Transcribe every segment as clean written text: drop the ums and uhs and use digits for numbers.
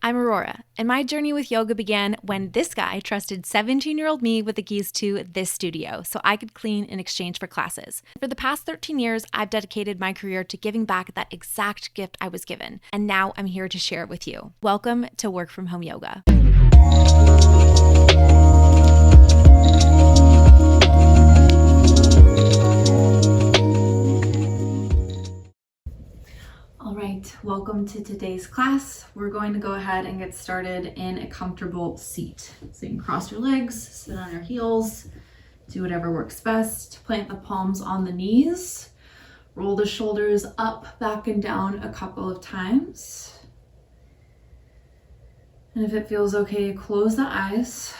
I'm Aurora, and my journey with yoga began when this guy trusted 17-year-old me with the keys to this studio so I could clean in exchange for classes. For the past 13 years, I've dedicated my career to giving back that exact gift I was given, and now I'm here to share it with you. Welcome to Work From Home Yoga. All right, welcome to today's class. We're going to go ahead and get started in a comfortable seat. So you can cross your legs, sit on your heels, do whatever works best. Plant the palms on the knees. Roll the shoulders up, back, and down a couple of times. And if it feels okay, close the eyes.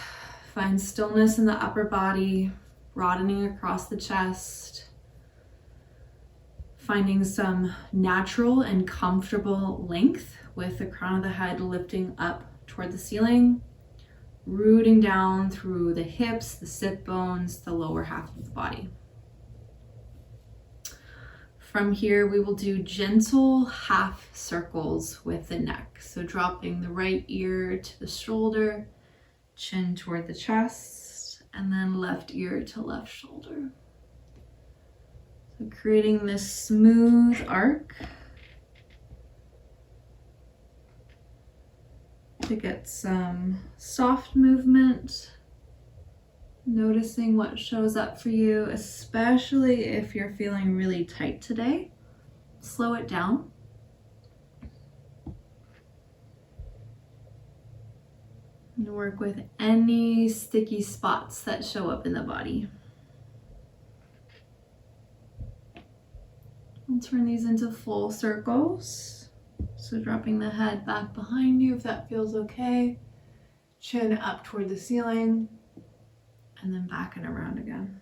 Find stillness in the upper body, broadening across the chest. Finding some natural and comfortable length with the crown of the head lifting up toward the ceiling, rooting down through the hips, the sit bones, the lower half of the body. From here, we will do gentle half circles with the neck. So dropping the right ear to the shoulder, chin toward the chest, and then left ear to left shoulder. So creating this smooth arc to get some soft movement, noticing what shows up for you, especially if you're feeling really tight today. Slow it down. And work with any sticky spots that show up in the body. And turn these into full circles. So dropping the head back behind you if that feels okay. Chin up toward the ceiling. And then back and around again.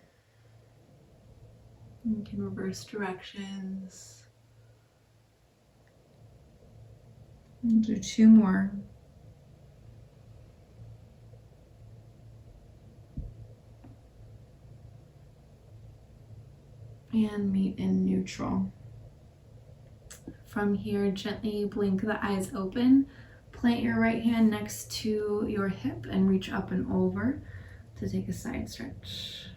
You can reverse directions. We'll do two more. And meet in neutral. From here, gently blink the eyes open. Plant your right hand next to your hip and reach up and over to take a side stretch.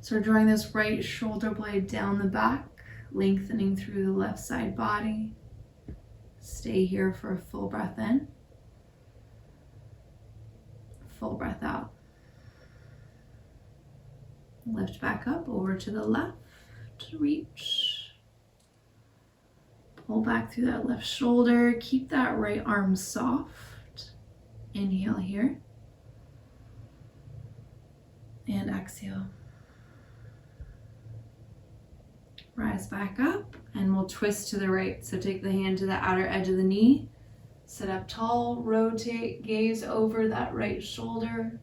So we're drawing this right shoulder blade down the back, lengthening through the left side body. Stay here for a full breath in, full breath out. Lift back up over to the left, reach. Pull back through that left shoulder. Keep that right arm soft. Inhale here. And exhale. Rise back up and we'll twist to the right. So take the hand to the outer edge of the knee. Sit up tall, rotate, gaze over that right shoulder.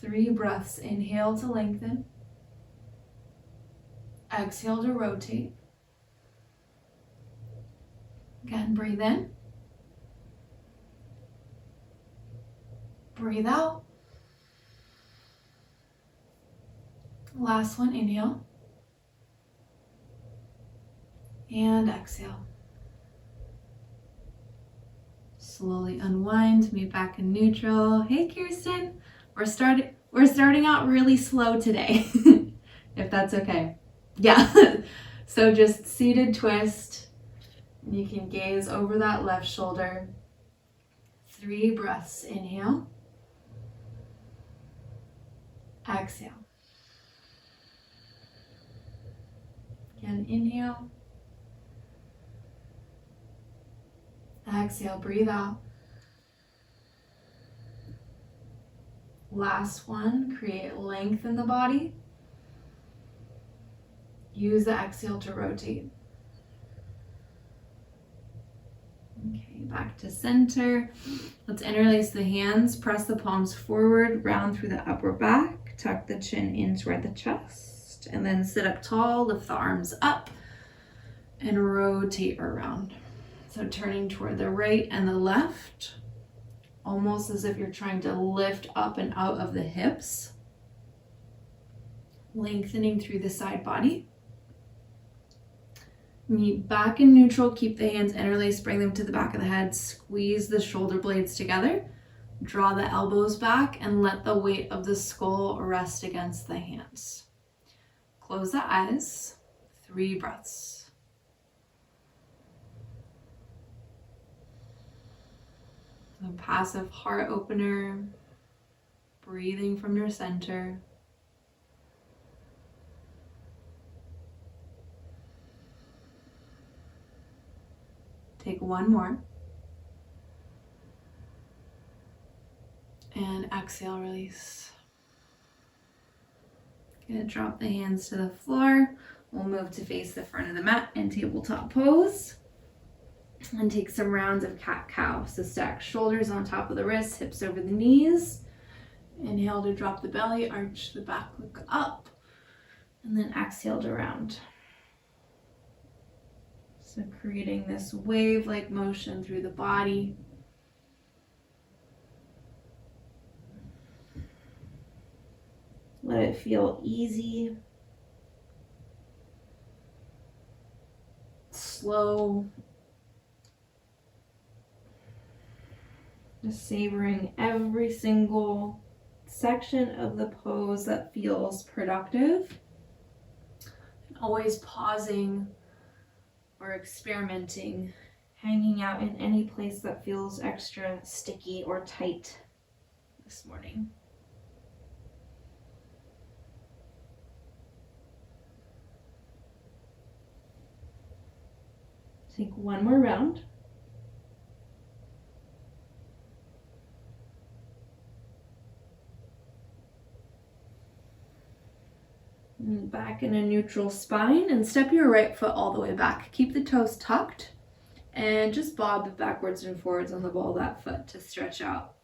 3 breaths. Inhale to lengthen. Exhale to rotate. Again, breathe in. Breathe out. Last one, inhale. And exhale. Slowly unwind, meet back in neutral. Hey, Kirsten. We're starting out really slow today, if that's okay. Yeah, so just seated twist. You can gaze over that left shoulder. 3 breaths, inhale. Exhale. Again, inhale. Exhale, breathe out. Last one, create length in the body. Use the exhale to rotate. Okay, back to center. Let's interlace the hands, press the palms forward, round through the upper back, tuck the chin in toward the chest, and then sit up tall, lift the arms up, and rotate around. So turning toward the right and the left. Almost as if you're trying to lift up and out of the hips. Lengthening through the side body. Knee back in neutral, keep the hands interlaced, bring them to the back of the head, squeeze the shoulder blades together, draw the elbows back, and let the weight of the skull rest against the hands. Close the eyes, 3 breaths. A passive heart opener, breathing from your center. Take 1 more. And exhale, release. Gonna drop the hands to the floor. We'll move to face the front of the mat in tabletop pose. And take some rounds of cat-cow. So stack shoulders on top of the wrists, hips over the knees. Inhale to drop the belly, arch the back, look up. And then exhale to round. So creating this wave-like motion through the body. Let it feel easy, slow, just savoring every single section of the pose that feels productive, and always pausing or experimenting, hanging out in any place that feels extra sticky or tight this morning. Take 1 more round. And back in a neutral spine, and step your right foot all the way back. Keep the toes tucked and just bob backwards and forwards on the ball of that foot to stretch out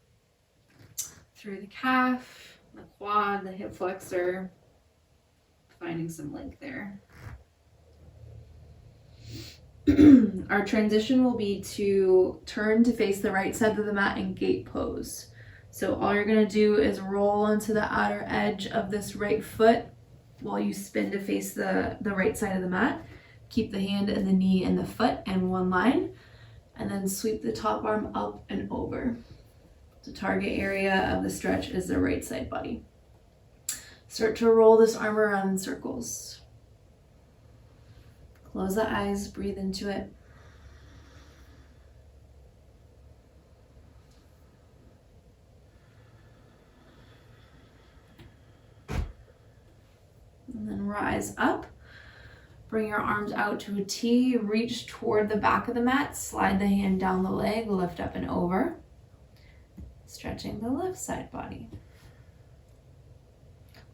through the calf, the quad, the hip flexor, finding some length there. Our transition will be to turn to face the right side of the mat in gate pose. So all you're going to do is roll onto the outer edge of this right foot while you spin to face the right side of the mat. Keep the hand and the knee and the foot in one line, and then sweep the top arm up and over. The target area of the stretch is the right side body. Start to roll this arm around in circles. Close the eyes, breathe into it. And then rise up. Bring your arms out to a T. Reach toward the back of the mat. Slide the hand down the leg, lift up and over. Stretching the left side body.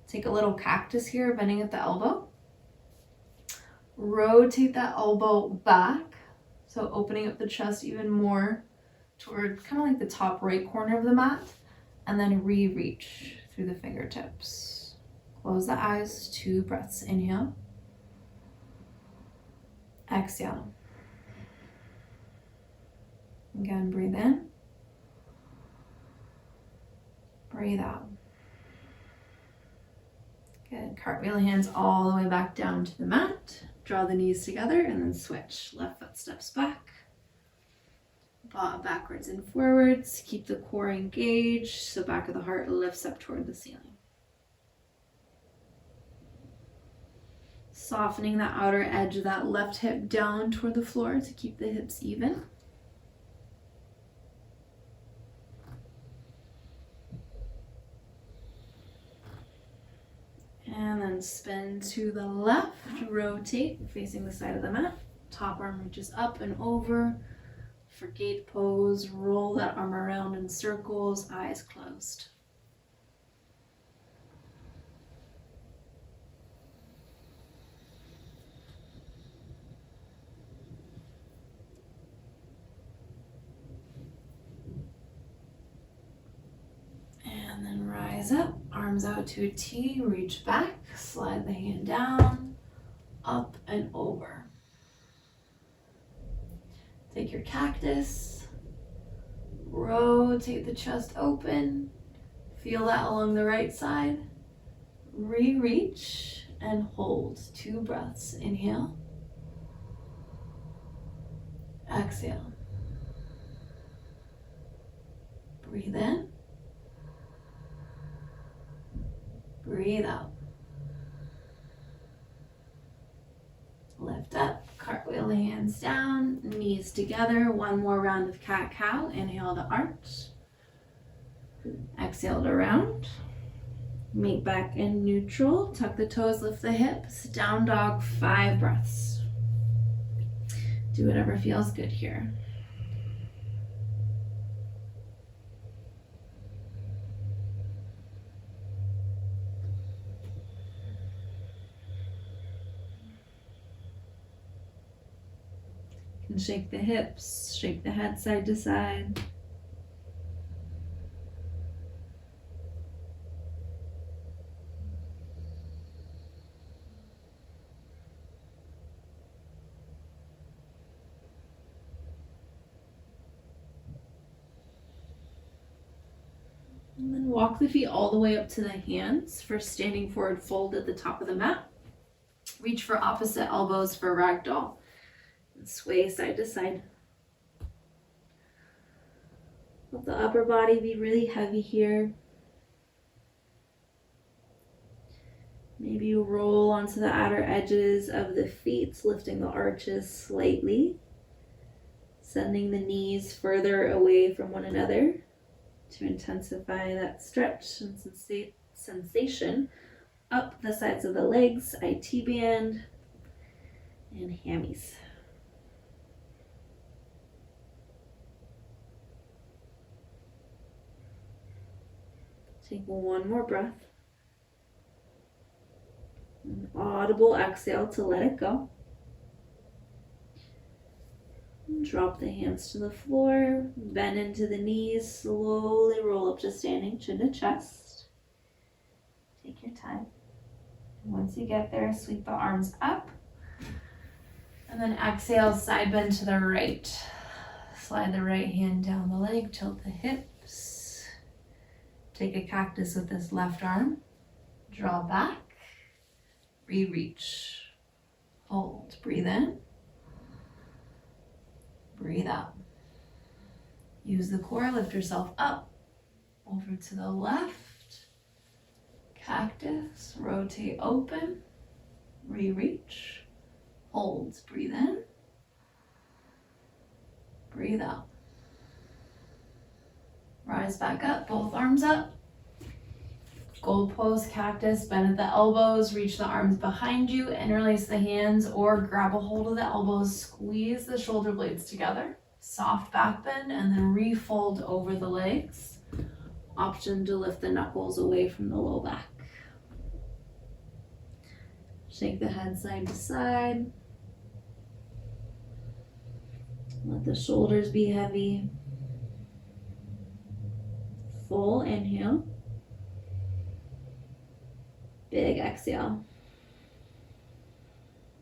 Take a little cactus here, bending at the elbow. Rotate that elbow back, so opening up the chest even more toward kind of like the top right corner of the mat, and then re-reach through the fingertips. Close the eyes, 2 breaths. Inhale. Exhale. Again, breathe in. Breathe out. Good. Cartwheel hands all the way back down to the mat. Draw the knees together and then switch. Left foot steps back. Bob backwards and forwards. Keep the core engaged so back of the heart lifts up toward the ceiling. Softening the outer edge of that left hip down toward the floor to keep the hips even. And then spin to the left, rotate, facing the side of the mat. Top arm reaches up and over. For gate pose, roll that arm around in circles, eyes closed. And then rise up, arms out to a T, reach back, slide the hand down, up and over. Take your cactus, rotate the chest open, feel that along the right side, re-reach and hold, 2 breaths. Inhale, Exhale. Breathe in. Breathe out. Lift up, cartwheel the hands down, knees together. One more round of cat-cow. Inhale to arch. Exhale to round. Meet back in neutral. Tuck the toes, lift the hips. Down dog, 5 breaths. Do whatever feels good here. And shake the hips, shake the head side to side. And then walk the feet all the way up to the hands for standing forward fold at the top of the mat. Reach for opposite elbows for ragdoll. And sway side to side. Let the upper body be really heavy here. Maybe you roll onto the outer edges of the feet, lifting the arches slightly. Sending the knees further away from one another to intensify that stretch and sensation up the sides of the legs, IT band, and hammies. Take one more breath. An audible exhale to let it go. Drop the hands to the floor, bend into the knees, slowly roll up to standing, chin to chest. Take your time. And once you get there, sweep the arms up. And then exhale, side bend to the right. Slide the right hand down the leg, tilt the hips. Take a cactus with this left arm. Draw back. Re-reach. Hold. Breathe in. Breathe out. Use the core, lift yourself up, over to the left. Cactus, rotate open, re-reach, hold, breathe in, breathe out. Rise back up, both arms up. Gold pose, cactus, bend at the elbows, reach the arms behind you, interlace the hands or grab a hold of the elbows, squeeze the shoulder blades together, soft back bend, and then refold over the legs. Option to lift the knuckles away from the low back. Shake the head side to side. Let the shoulders be heavy. Full inhale. Big exhale.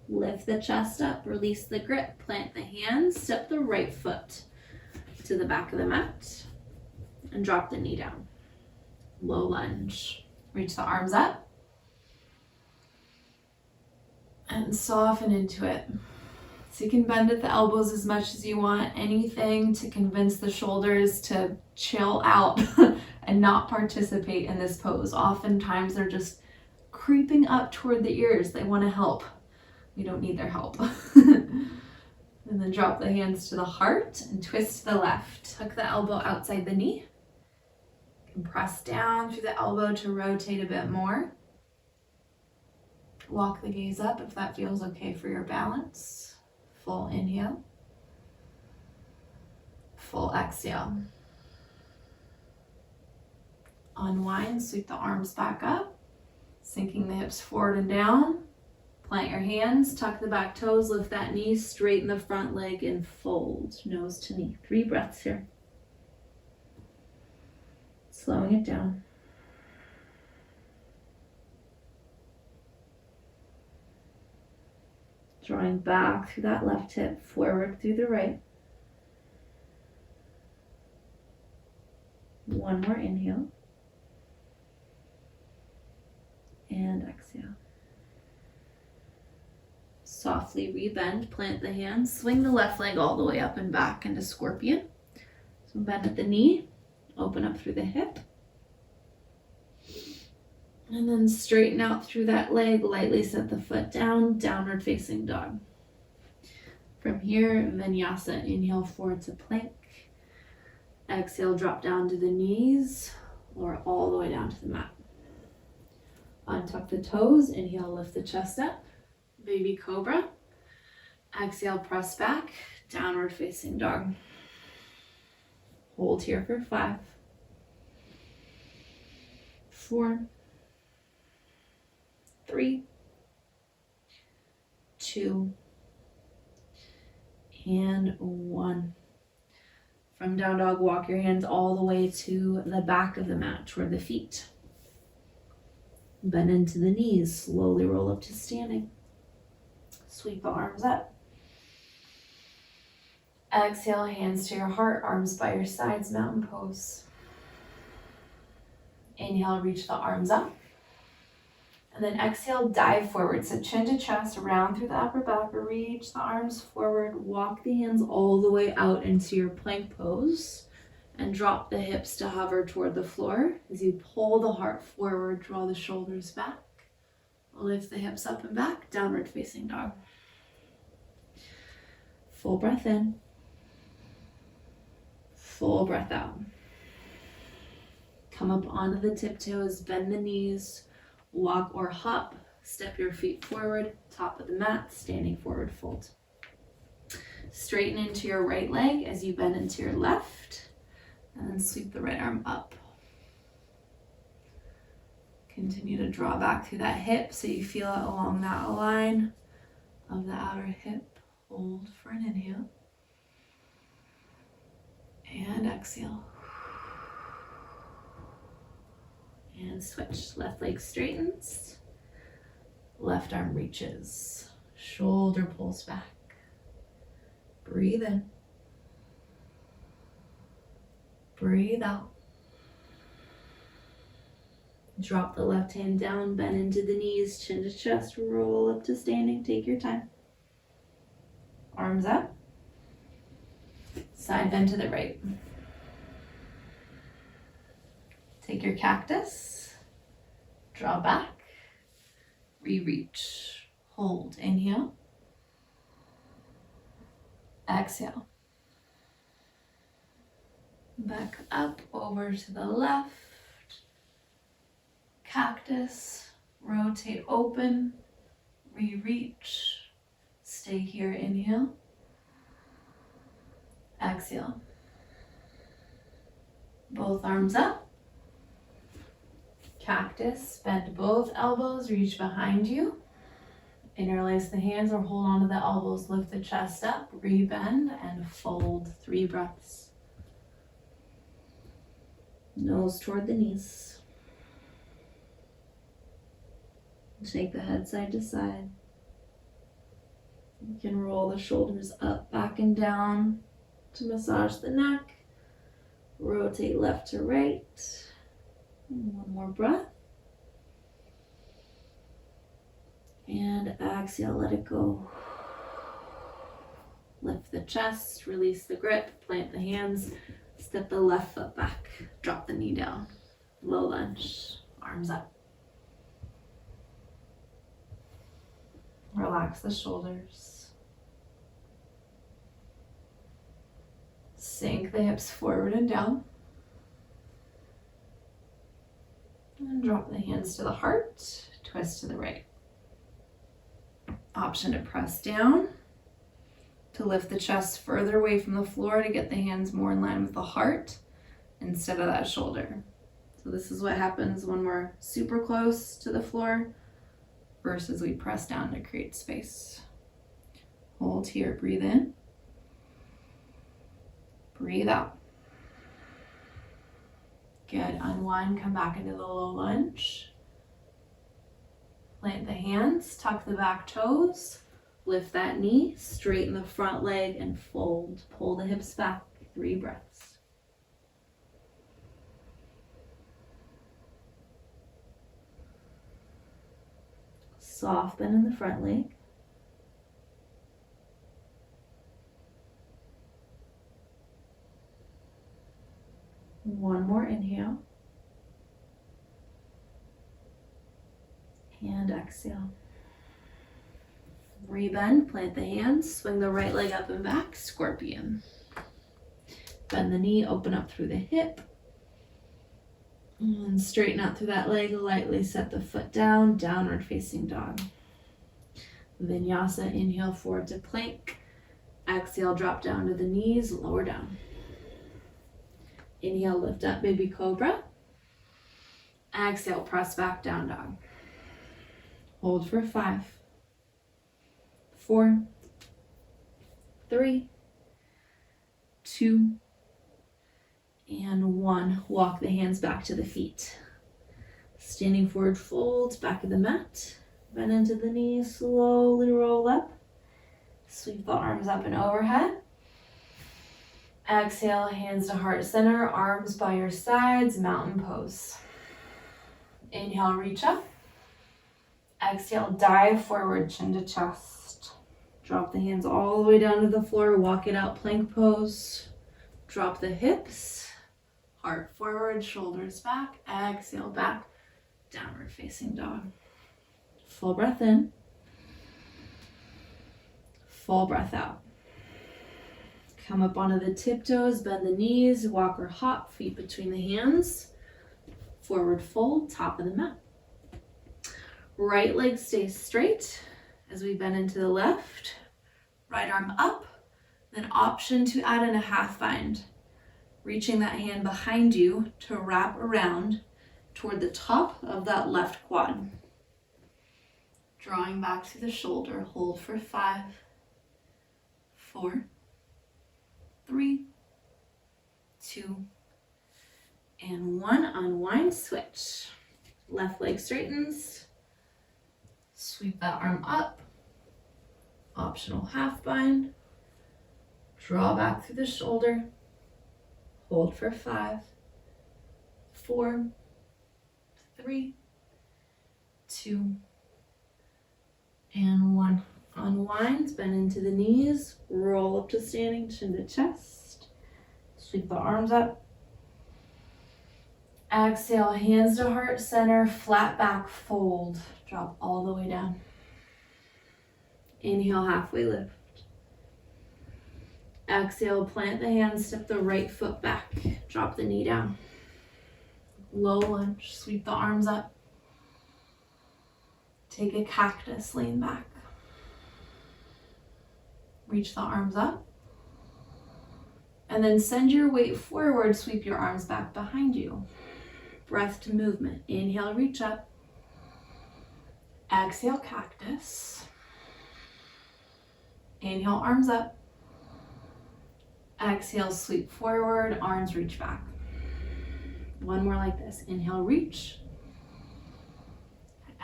Lift the chest up, release the grip, plant the hands, step the right foot to the back of the mat, and drop the knee down. Low lunge. Reach the arms up, and soften into it. So you can bend at the elbows as much as you want, anything to convince the shoulders to chill out and not participate in this pose. Oftentimes they're just creeping up toward the ears. They want to help. We don't need their help. And then drop the hands to the heart and twist to the left. Tuck the elbow outside the knee. And press down through the elbow to rotate a bit more. Walk the gaze up if that feels okay for your balance. Full inhale. Full exhale. Unwind, sweep the arms back up. Sinking the hips forward and down. Plant your hands, tuck the back toes, lift that knee, straighten the front leg and fold, nose to knee. 3 breaths here. Slowing it down. Drawing back through that left hip, forward through the right. One more inhale. And exhale. Soft softly rebend, plant the hands, swing the left leg all the way up and back into scorpion. So bend at the knee, open up through the hip. And then straighten out through that leg, lightly set the foot down, downward facing dog. From here, vinyasa, inhale forward to plank. Exhale, drop down to the knees, or all the way down to the mat. Untuck the toes, inhale, lift the chest up. Baby cobra. Exhale, press back, downward facing dog. Hold here for 5, 4, 3, 2, and 1. From down dog, walk your hands all the way to the back of the mat, toward the feet. Bend into the knees, slowly roll up to standing. Sweep the arms up. Exhale, hands to your heart, arms by your sides, mountain pose. Inhale, reach the arms up. And then exhale, dive forward. So chin to chest, round through the upper back, reach the arms forward, walk the hands all the way out into your plank pose, and drop the hips to hover toward the floor. As you pull the heart forward, draw the shoulders back, lift the hips up and back, downward facing dog. Full breath in, full breath out. Come up onto the tiptoes, bend the knees, walk or hop, step your feet forward, top of the mat, standing forward fold. Straighten into your right leg as you bend into your left, and then sweep the right arm up. Continue to draw back through that hip so you feel it along that line of the outer hip. Hold for an inhale. And exhale. And switch. Left leg straightens. Left arm reaches. Shoulder pulls back. Breathe in. Breathe out. Drop the left hand down, bend into the knees, chin to chest, roll up to standing. Take your time. Arms up. Side bend to the right. Take your cactus. Draw back. Re-reach. Hold. Inhale. Exhale. Back up over to the left. Cactus. Rotate open. Re-reach. Stay here. Inhale. Exhale. Both arms up. Cactus. Bend both elbows. Reach behind you. Interlace the hands or hold onto the elbows. Lift the chest up. Rebend and fold. 3 breaths. Nose toward the knees. Shake the head side to side. You can roll the shoulders up, back, and down to massage the neck. Rotate left to right. And 1 more breath. And exhale, let it go. Lift the chest, release the grip, plant the hands, step the left foot back, drop the knee down. Low lunge, arms up. Relax the shoulders. Sink the hips forward and down. And drop the hands to the heart, twist to the right. Option to press down, to lift the chest further away from the floor to get the hands more in line with the heart instead of that shoulder. So this is what happens when we're super close to the floor versus we press down to create space. Hold here, breathe in. Breathe out. Good, unwind, come back into the low lunge. Plant the hands, tuck the back toes, lift that knee, straighten the front leg and fold. Pull the hips back, 3 breaths. Soft bend in the front leg. One more inhale. And exhale. Rebend, plant the hands, swing the right leg up and back, scorpion. Bend the knee, open up through the hip. And straighten out through that leg, lightly set the foot down, downward facing dog. Vinyasa, inhale forward to plank. Exhale, drop down to the knees, lower down. Inhale, lift up, baby cobra. Exhale, press back, down dog. Hold for 5, 4, 3, 2, and 1. Walk the hands back to the feet. Standing forward fold, back of the mat. Bend into the knees, slowly roll up. Sweep the arms up and overhead. Exhale, hands to heart center, arms by your sides, mountain pose. Inhale, reach up. Exhale, dive forward, chin to chest. Drop the hands all the way down to the floor, walk it out, plank pose. Drop the hips, heart forward, shoulders back. Exhale, back, downward facing dog. Full breath in. Full breath out. Come up onto the tiptoes, bend the knees, walk or hop, feet between the hands. Forward fold, top of the mat. Right leg stays straight as we bend into the left. Right arm up, then option to add in a half bind. Reaching that hand behind you to wrap around toward the top of that left quad. Drawing back to the shoulder, hold for 5, 4, 3, 2, and 1. Unwind, switch. Left leg straightens. Sweep that arm up. Optional half bind. Draw back through the shoulder. Hold for 5, 4, 3, 2, and 1. Unwind, bend into the knees, roll up to standing, chin to chest. Sweep the arms up. Exhale, hands to heart center, flat back fold. Drop all the way down. Inhale, halfway lift. Exhale, plant the hands, step the right foot back. Drop the knee down. Low lunge, sweep the arms up. Take a cactus, lean back. Reach the arms up. And then send your weight forward, sweep your arms back behind you. Breath to movement. Inhale, reach up. Exhale, cactus. Inhale, arms up. Exhale, sweep forward, arms reach back. One more like this. Inhale, reach.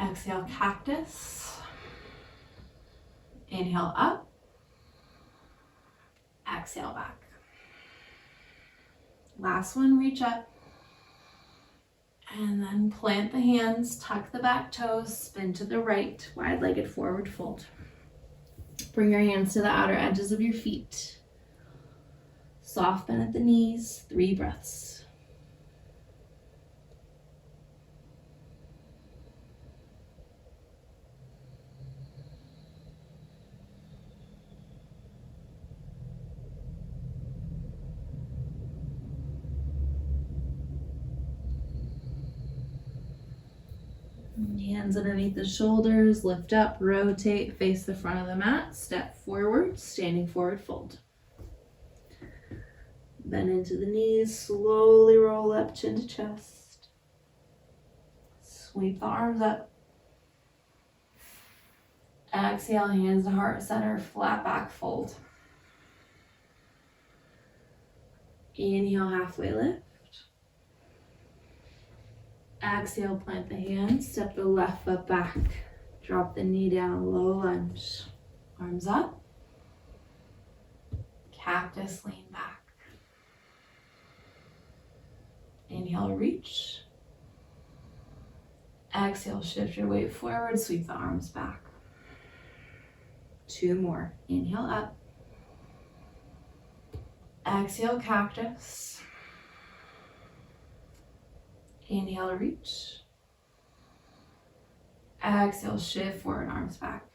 Exhale, cactus. Inhale, up. Exhale, back. Last one, reach up. And then plant the hands, tuck the back toes, spin to the right, wide-legged forward fold. Bring your hands to the outer edges of your feet. Soft bend at the knees, 3 breaths. Hands underneath the shoulders, lift up, rotate, face the front of the mat, step forward, standing forward fold. Bend into the knees, slowly roll up, chin to chest. Sweep the arms up. Exhale, hands to heart center, flat back fold. Inhale, halfway lift. Exhale, plant the hands, step the left foot back. Drop the knee down, low lunge. Arms up. Cactus, lean back. Inhale, reach. Exhale, shift your weight forward, sweep the arms back. 2 more. Inhale, up. Exhale, cactus. Inhale, reach. Exhale, shift forward, arms back.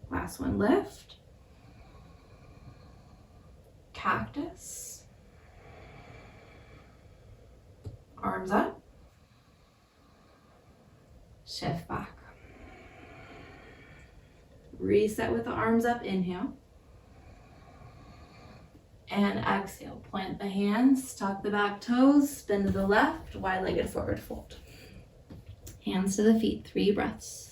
Last one, lift. Cactus. Arms up. Shift back. Reset with the arms up, inhale. And exhale, plant the hands, tuck the back toes, spin to the left, wide-legged forward fold. Hands to the feet, 3 breaths.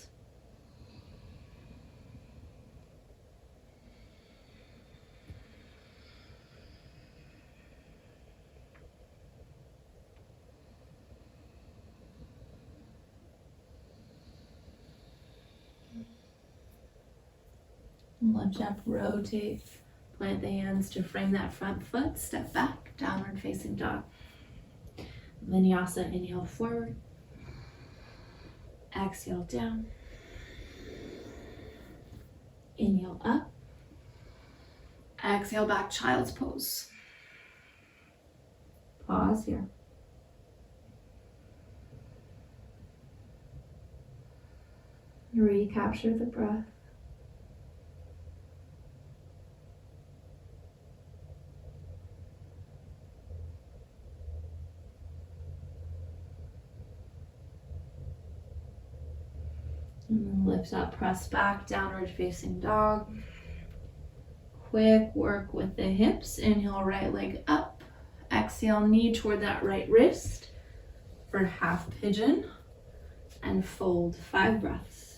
Lift up, rotate, plant the hands to frame that front foot, step back, downward facing dog. Vinyasa, inhale forward. Exhale down. Inhale up. Exhale back, child's pose. Pause here. Recapture the breath. And then lift up, press back, downward facing dog. Quick work with the hips. Inhale, right leg up. Exhale, knee toward that right wrist for half pigeon. And fold, 5 breaths.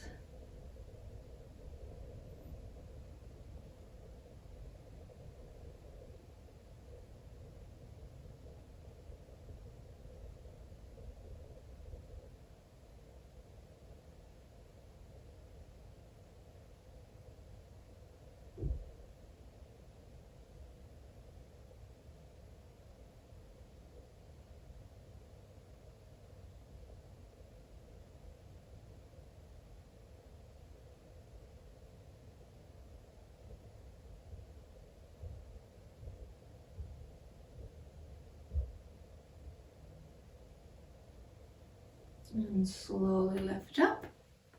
And slowly lift up,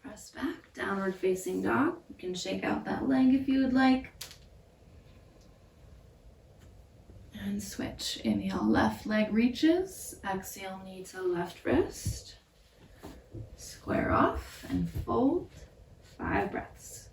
press back, downward facing dog. You can shake out that leg if you would like. And switch. Inhale, left leg reaches. Exhale, knee to left wrist. Square off and fold, 5 breaths.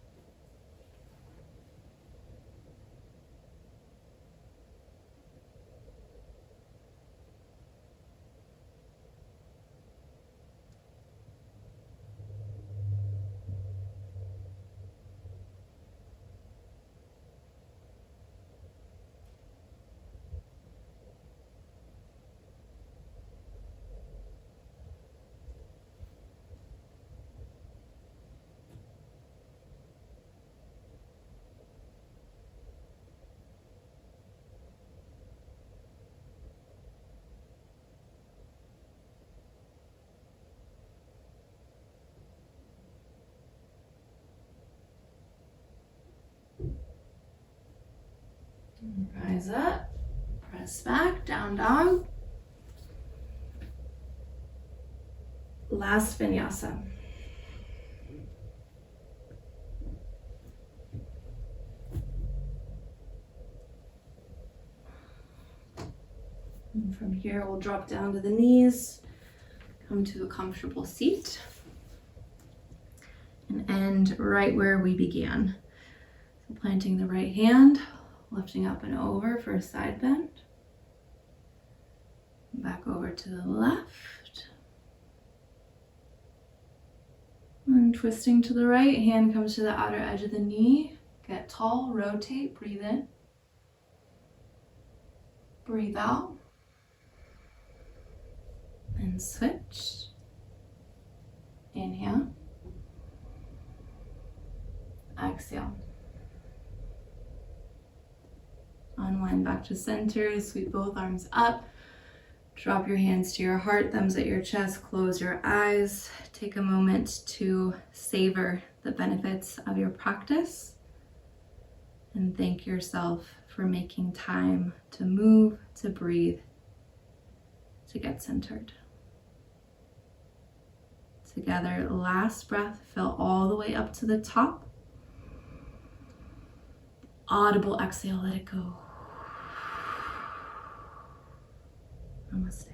Rise up, press back, down dog. Last vinyasa. And from here, we'll drop down to the knees, come to a comfortable seat, and end right where we began. So planting the right hand, lifting up and over for a side bend. Back over to the left. And twisting to the right, hand comes to the outer edge of the knee. Get tall, rotate, breathe in. Breathe out. And switch. Inhale. Exhale. Unwind back to center, sweep both arms up. Drop your hands to your heart, thumbs at your chest, close your eyes. Take a moment to savor the benefits of your practice and thank yourself for making time to move, to breathe, to get centered. Together, last breath, fill all the way up to the top. Audible exhale, let it go. Namaste.